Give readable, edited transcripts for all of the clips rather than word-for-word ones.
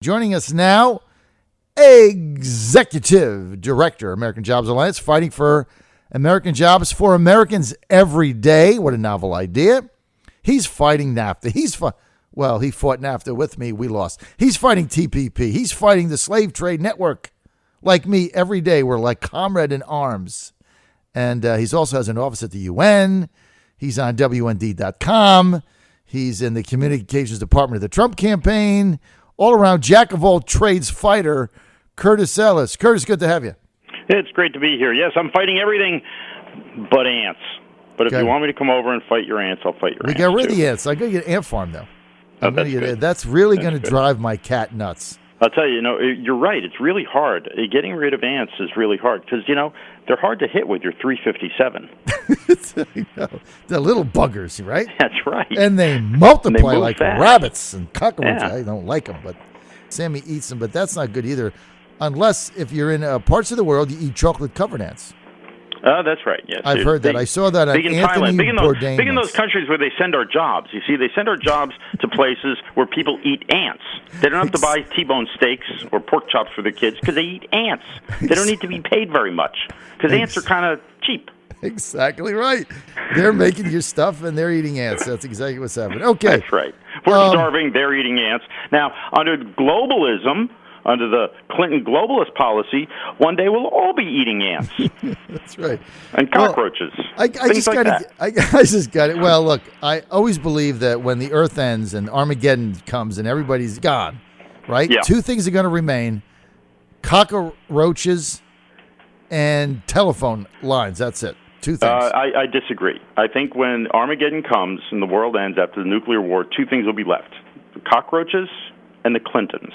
Joining us now, Executive Director, American Jobs Alliance, fighting for American jobs for Americans every day. What a novel idea. He's fighting NAFTA. He fought NAFTA with me. We lost. He's fighting TPP. He's fighting the slave trade network. Like me, every day we're like comrade in arms. And he also has an office at the UN. He's on WND.com. He's in the communications department of the Trump campaign. All around jack of all trades fighter, Curtis Ellis. Curtis, good to have you. It's great to be here. Yes, I'm fighting everything but ants. But if you want me to come over and fight your ants, I'll fight your ants. We got rid of the ants. I got to get an ant farm, though. That's really going to drive my cat nuts. I'll tell you, you're right. It's really hard. Getting rid of ants is really hard because, they're hard to hit with your 357. They're little buggers, right? That's right. And they multiply like fast. Rabbits and cockroaches. Yeah. I don't like them, but Sammy eats them. But that's not good either, unless if you're in parts of the world, you eat chocolate-covered ants. That's right, yes. I've heard that. I saw that on Anthony Bourdain. Big in those countries where they send our jobs. You see, they send our jobs to places where people eat ants. They don't have to buy T-bone steaks or pork chops for their kids because they eat ants. They don't need to be paid very much because ants are kind of cheap. Exactly right. They're making your stuff and they're eating ants. That's exactly what's happening. Okay. That's right. We're starving. They're eating ants. Now, under globalism, under the Clinton globalist policy, one day we'll all be eating ants. That's right. And cockroaches. I just got it. Well, look, I always believe that when the earth ends and Armageddon comes and everybody's gone, right? Yeah. Two things are going to remain: cockroaches and telephone lines. That's it. Two things. I disagree. I think when Armageddon comes and the world ends after the nuclear war, two things will be left: the cockroaches and the Clintons.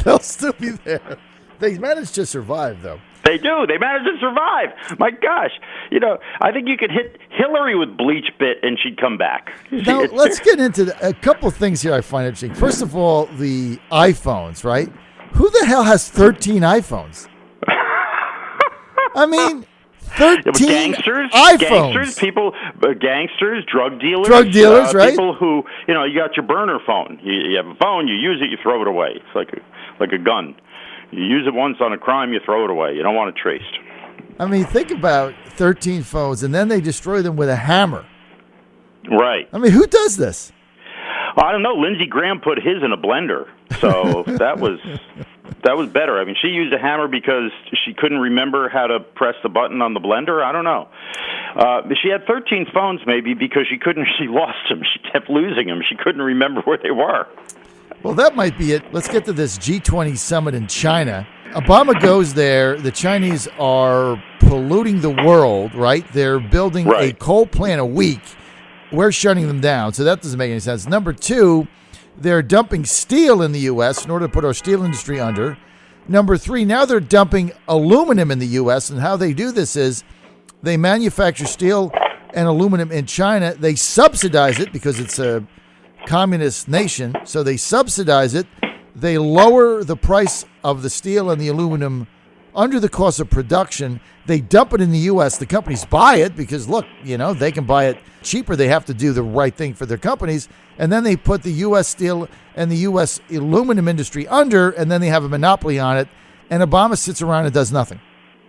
They'll still be there. They managed to survive, though. They do. They managed to survive. My gosh. I think you could hit Hillary with bleach bit and she'd come back. Now, let's get into a couple things here I find interesting. First of all, the iPhones, right? Who the hell has 13 iPhones? I mean, 13 gangsters, iPhones. Gangsters, drug dealers. Drug dealers, right? People who, you got your burner phone. You have a phone, you use it, you throw it away. It's like a gun. You use it once on a crime, you throw it away. You don't want it traced. I mean, think about 13 phones, and then they destroy them with a hammer. Right. I mean, who does this? Well, I don't know. Lindsey Graham put his in a blender, so that was better. I mean, she used a hammer because she couldn't remember how to press the button on the blender. I don't know. She had 13 phones maybe because she lost them. She kept losing them. She couldn't remember where they were. Well, that might be it. Let's get to this G20 summit in China. Obama goes there. The Chinese are polluting the world, right? They're building a coal plant a week. We're shutting them down, so that doesn't make any sense. Number two, they're dumping steel in the U.S. in order to put our steel industry under. Number three, now they're dumping aluminum in the U.S., and how they do this is they manufacture steel and aluminum in China. They subsidize it because it's a communist nation, so they subsidize it. They lower the price of the steel and the aluminum under the cost of production. They dump it in the U.S. The companies buy it because, look, they can buy it cheaper. They have to do the right thing for their companies. And then they put the U.S. steel and the U.S. aluminum industry under, and then they have a monopoly on it. And Obama sits around and does nothing.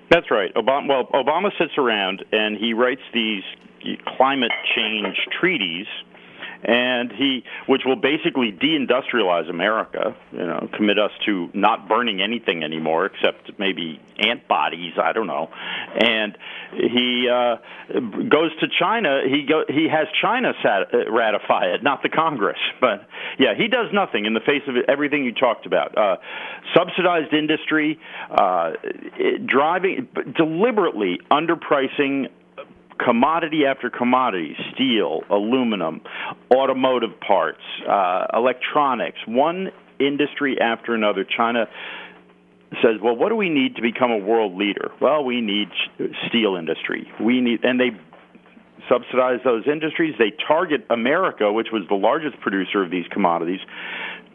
That's right. Obama sits around and he writes these climate change treaties, and which will basically deindustrialize America, commit us to not burning anything anymore except maybe ant bodies, I don't know. And he goes to China. He has China ratify it, not the Congress. But yeah, he does nothing in the face of everything you talked about. Subsidized industry, deliberately underpricing commodity after commodity: steel, aluminum, automotive parts, electronics, one industry after another. China says, well, what do we need to become a world leader? Well, we need steel industry. And they subsidize those industries. They target America, which was the largest producer of these commodities,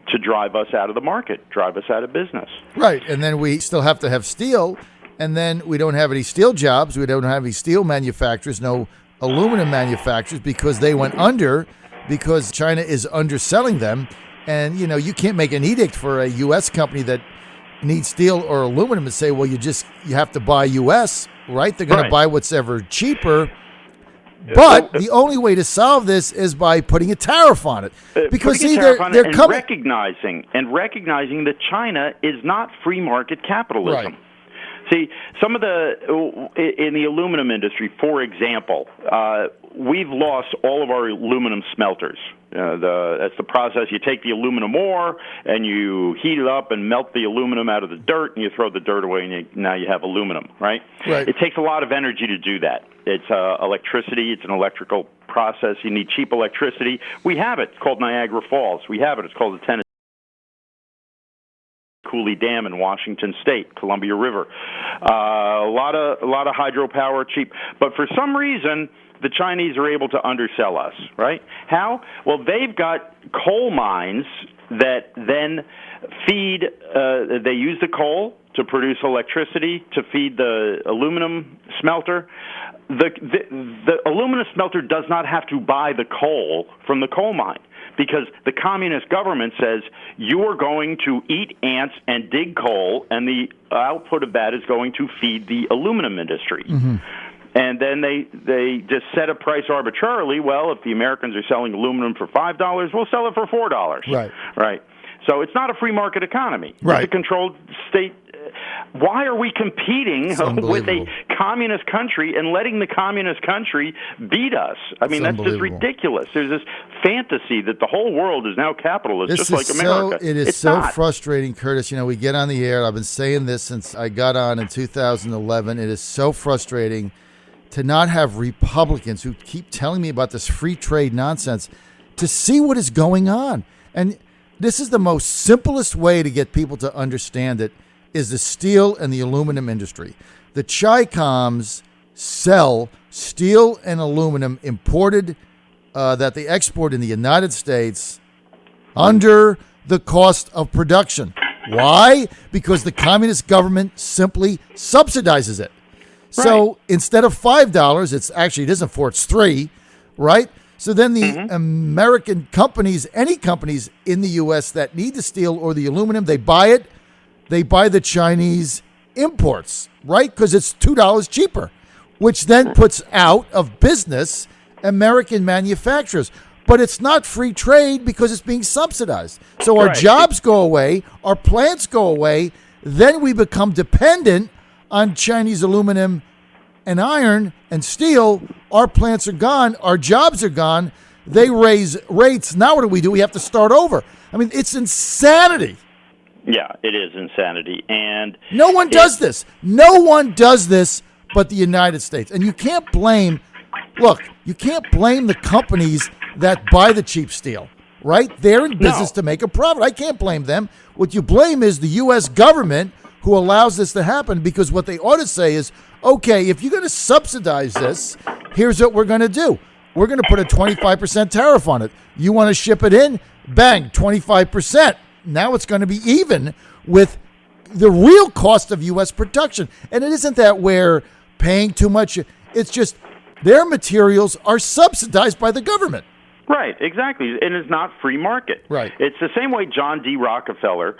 to drive us out of the market, drive us out of business. Right, and then we still have to have steel. And then we don't have any steel jobs. We don't have any steel manufacturers, no aluminum manufacturers, because they went under, because China is underselling them. And, you can't make an edict for a U.S. company that needs steel or aluminum and say, well, you have to buy U.S., right? They're going to buy what's ever cheaper. But the only way to solve this is by putting a tariff on it. Because they're recognizing that China is not free market capitalism. Right. See, some of in the aluminum industry, for example, we've lost all of our aluminum smelters. That's the process. You take the aluminum ore and you heat it up and melt the aluminum out of the dirt, and you throw the dirt away, and now you have aluminum, right? Right. It takes a lot of energy to do that. It's electricity. It's an electrical process. You need cheap electricity. We have it. It's called Niagara Falls. We have it. It's called the Tennessee Cooley Dam in Washington State, Columbia River. A lot of hydropower, cheap. But for some reason, the Chinese are able to undersell us, right? How? Well, they've got coal mines that then feed, they use the coal to produce electricity to feed the aluminum smelter. The aluminum smelter does not have to buy the coal from the coal mine, because the communist government says you are going to eat ants and dig coal, and the output of that is going to feed the aluminum industry. Mm-hmm. And then they just set a price arbitrarily. Well, if the Americans are selling aluminum for $5, we'll sell it for $4. Right. So it's not a free market economy. Right. It's a controlled state. Why are we competing with a communist country and letting the communist country beat us? I mean, that's just ridiculous. There's this fantasy that the whole world is now capitalist, just like America. It is so frustrating, Curtis. We get on the air. I've been saying this since I got on in 2011. It is so frustrating to not have Republicans who keep telling me about this free trade nonsense to see what is going on. And this is the most simplest way to get people to understand it, is the steel and the aluminum industry. The Chi-Coms sell steel and aluminum imported that they export in the United States under the cost of production. Why? Because the communist government simply subsidizes it. So instead of $5, it isn't $4, it's $3, right? So then the American companies, any companies in the U.S. that need the steel or the aluminum, they buy it. They buy the Chinese imports, right? Because it's $2 cheaper, which then puts out of business American manufacturers. But it's not free trade because it's being subsidized. So our jobs go away, our plants go away, then we become dependent on Chinese aluminum and iron and steel. Our plants are gone. Our jobs are gone. They raise rates. Now what do? We have to start over. I mean, it's insanity. Yeah, it is insanity. And no one does this. No one does this but the United States. And you can't blame the companies that buy the cheap steel, right? They're in business to make a profit. I can't blame them. What you blame is the U.S. government who allows this to happen, because what they ought to say is, okay, if you're going to subsidize this, here's what we're going to do. We're going to put a 25% tariff on it. You want to ship it in? Bang, 25%. Now it's going to be even with the real cost of U.S. production. And it isn't that we're paying too much. It's just their materials are subsidized by the government. Right, exactly. And it's not free market. Right. It's the same way John D. Rockefeller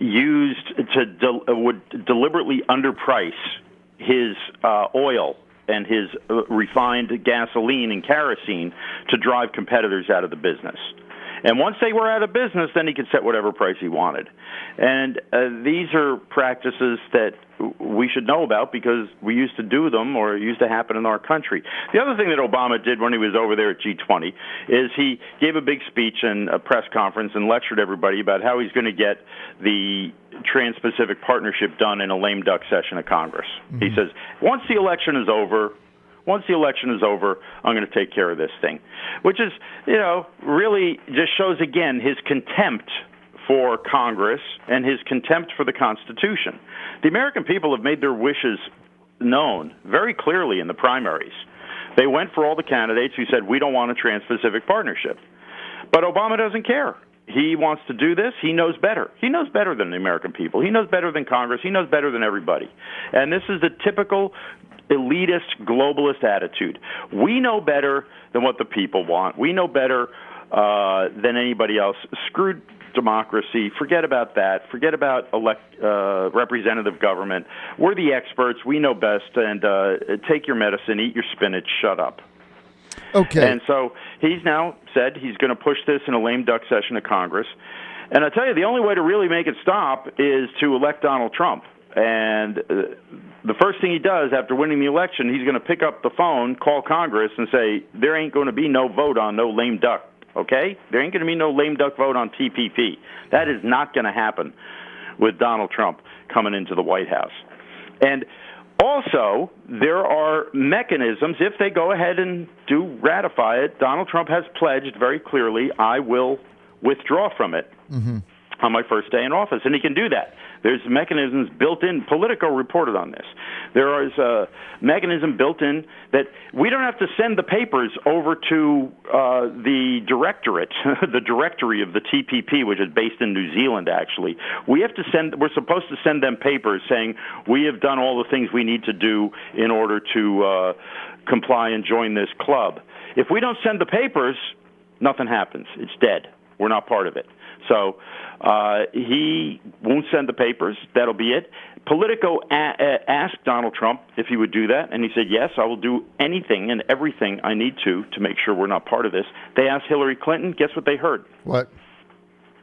would deliberately underprice his oil and his refined gasoline and kerosene to drive competitors out of the business. And once they were out of business, then he could set whatever price he wanted. And these are practices that we should know about because we used to do them, or it used to happen in our country. The other thing that Obama did when he was over there at G20 is he gave a big speech and a press conference and lectured everybody about how he's going to get the Trans-Pacific Partnership done in a lame duck session of Congress. Mm-hmm. He says, once the election is over, I'm going to take care of this thing, which is, really just shows again his contempt for Congress and his contempt for the Constitution. The American people have made their wishes known very clearly in the primaries. They went for all the candidates who said, we don't want a Trans-Pacific Partnership. But Obama doesn't care. He wants to do this. He knows better. He knows better than the American people. He knows better than Congress. He knows better than everybody. And this is the typical elitist, globalist attitude. We know better than what the people want. We know better than anybody else. Screw democracy. Forget about that. Forget about representative government. We're the experts. We know best. And take your medicine, eat your spinach, shut up. Okay. And so he's now said he's going to push this in a lame duck session of Congress. And I tell you, the only way to really make it stop is to elect Donald Trump. And the first thing he does after winning the election, he's going to pick up the phone, call Congress, and say, there ain't going to be no vote on no lame duck, okay? There ain't going to be no lame duck vote on TPP. That is not going to happen with Donald Trump coming into the White House. And also, there are mechanisms, if they go ahead and do ratify it, Donald Trump has pledged very clearly, I will withdraw from it on my first day in office. And he can do that. There's mechanisms built in. Politico reported on this. There is a mechanism built in that we don't have to send the papers over to the directorate, the directory of the TPP, which is based in New Zealand, actually. We're supposed to send them papers saying we have done all the things we need to do in order to comply and join this club. If we don't send the papers, nothing happens. It's dead. We're not part of it. So he won't send the papers. That'll be it. Politico asked Donald Trump if he would do that, and he said, yes, I will do anything and everything I need to make sure we're not part of this. They asked Hillary Clinton. Guess what they heard? What?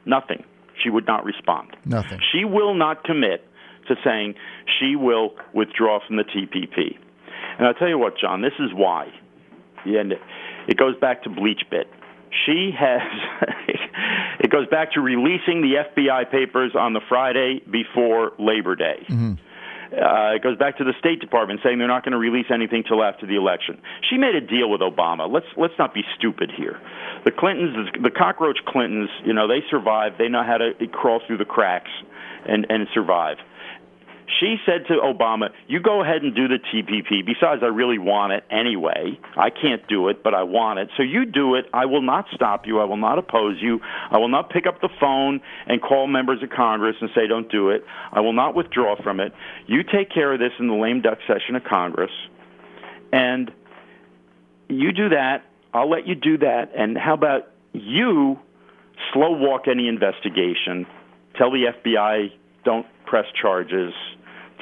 Nothing. She would not respond. Nothing. She will not commit to saying she will withdraw from the TPP. And I'll tell you what, John, this is why. And it goes back to BleachBit. She has, it goes back to releasing the FBI papers on the Friday before Labor Day. It goes back to the State Department saying they're not going to release anything till after the election. She made a deal with Obama. Let's not be stupid here. The Clintons, the cockroach Clintons, they survived. They know how to crawl through the cracks and survive. She said to Obama, you go ahead and do the TPP. Besides, I really want it anyway. I can't do it, but I want it. So you do it. I will not stop you. I will not oppose you. I will not pick up the phone and call members of Congress and say, don't do it. I will not withdraw from it. You take care of this in the lame duck session of Congress. And you do that. I'll let you do that. And how about you slow walk any investigation? Tell the FBI, don't press charges.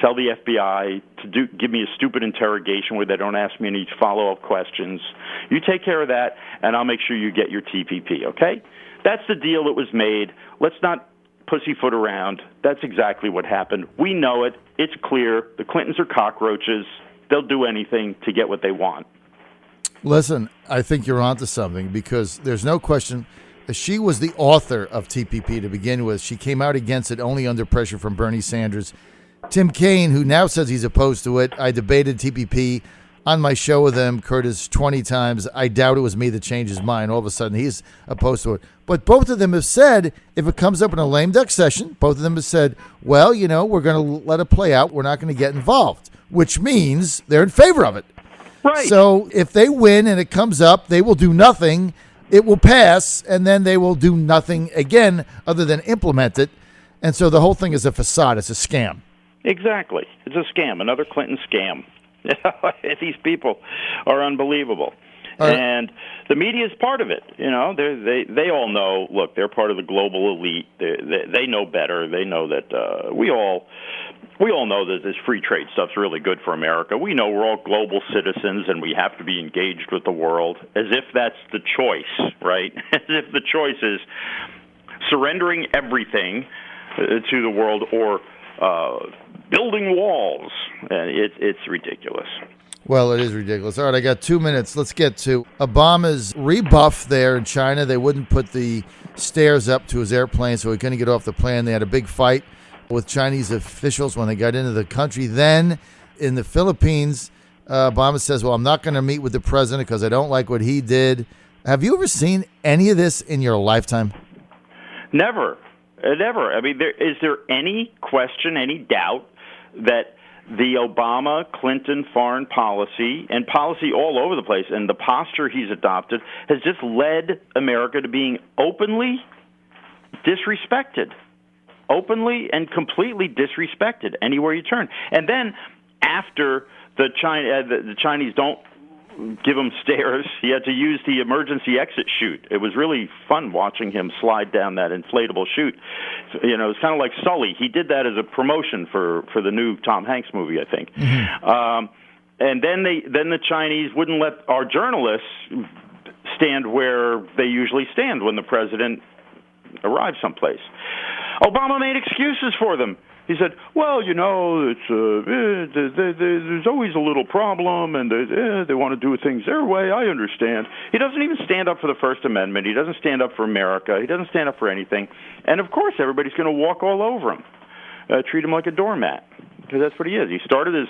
Tell the FBI to give me a stupid interrogation where they don't ask me any follow-up questions. You take care of that, and I'll make sure you get your TPP, okay? That's the deal that was made. Let's not pussyfoot around. That's exactly what happened. We know it. It's clear. The Clintons are cockroaches. They'll do anything to get what they want. Listen, I think you're onto something because there's no question. She was the author of TPP to begin with. She came out against it only under pressure from Bernie Sanders. Tim Kaine, who now says he's opposed to it, I debated TPP on my show with him, Curtis, 20 times. I doubt it was me that changed his mind. All of a sudden, he's opposed to it. But both of them have said, if it comes up in a lame duck session, both of them have said, well, we're going to let it play out. We're not going to get involved, which means they're in favor of it. Right. So if they win and it comes up, they will do nothing. It will pass, and then they will do nothing again other than implement it. And so the whole thing is a facade. It's a scam. Exactly. It's a scam, another Clinton scam. These people are unbelievable. And the media is part of it. They all know, look, they're part of the global elite. They know better. They know that we all know that this free trade stuff's really good for America. We know we're all global citizens and we have to be engaged with the world, as if that's the choice, right? As if the choice is surrendering everything to the world or building walls. It's ridiculous. Well, it is ridiculous. All right, I got 2 minutes. Let's get to Obama's rebuff there in China. They wouldn't put the stairs up to his airplane, so he couldn't get off the plane. They had a big fight with Chinese officials when they got into the country. Then in the Philippines, Obama says, well, I'm not going to meet with the president because I don't like what he did. Have you ever seen any of this in your lifetime? Never. Never. I mean, is there any question, any doubt that the Obama-Clinton foreign policy and policy all over the place and the posture he's adopted has just led America to being openly disrespected, openly and completely disrespected anywhere you turn. And then after the Chinese don't give him stairs. He had to use the emergency exit chute. It was really fun watching him slide down that inflatable chute. You know, it's kind of like Sully. He did that as a promotion for the new Tom Hanks movie, I think. Mm-hmm. And then the Chinese wouldn't let our journalists stand where they usually stand when the president arrives someplace. Obama made excuses for them. He said, well, you know, it's there's always a little problem, and they want to do things their way. I understand. He doesn't even stand up for the First Amendment. He doesn't stand up for America. He doesn't stand up for anything. And, of course, everybody's going to walk all over him, treat him like a doormat, because that's what he is. He started his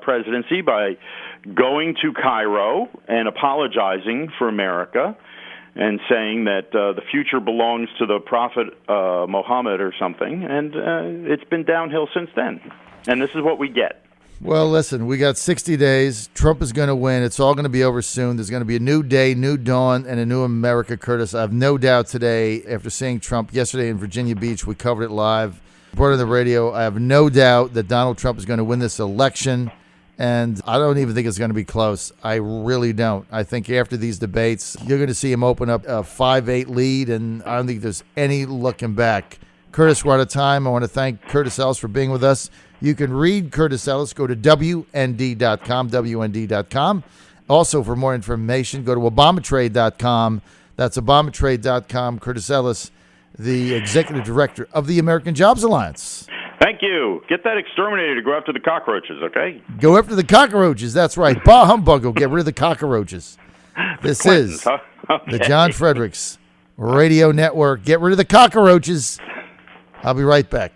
presidency by going to Cairo and apologizing for America, and saying that the future belongs to the Prophet Muhammad or something, and it's been downhill since then. And this is what we get. Well, listen, we got 60 days. Trump is going to win. It's all going to be over soon. There's going to be a new day, new dawn, and a new America, Curtis. I have no doubt today, after seeing Trump yesterday in Virginia Beach, we covered it live, brought it on the radio. I have no doubt that Donald Trump is going to win this election. And I don't even think it's going to be close. I really don't. I think after these debates, you're going to see him open up a 5-8 lead, and I don't think there's any looking back. Curtis, we're out of time. I want to thank Curtis Ellis for being with us. You can read Curtis Ellis. Go to WND.com, WND.com. Also, for more information, go to Obamatrade.com. That's Obamatrade.com. Curtis Ellis, the executive director of the American Jobs Alliance. Thank you. Get that exterminator to go after the cockroaches, okay? Go after the cockroaches. That's right. Bah humbug will get rid of the cockroaches. This is the John Fredericks Radio Network. Get rid of the cockroaches. I'll be right back.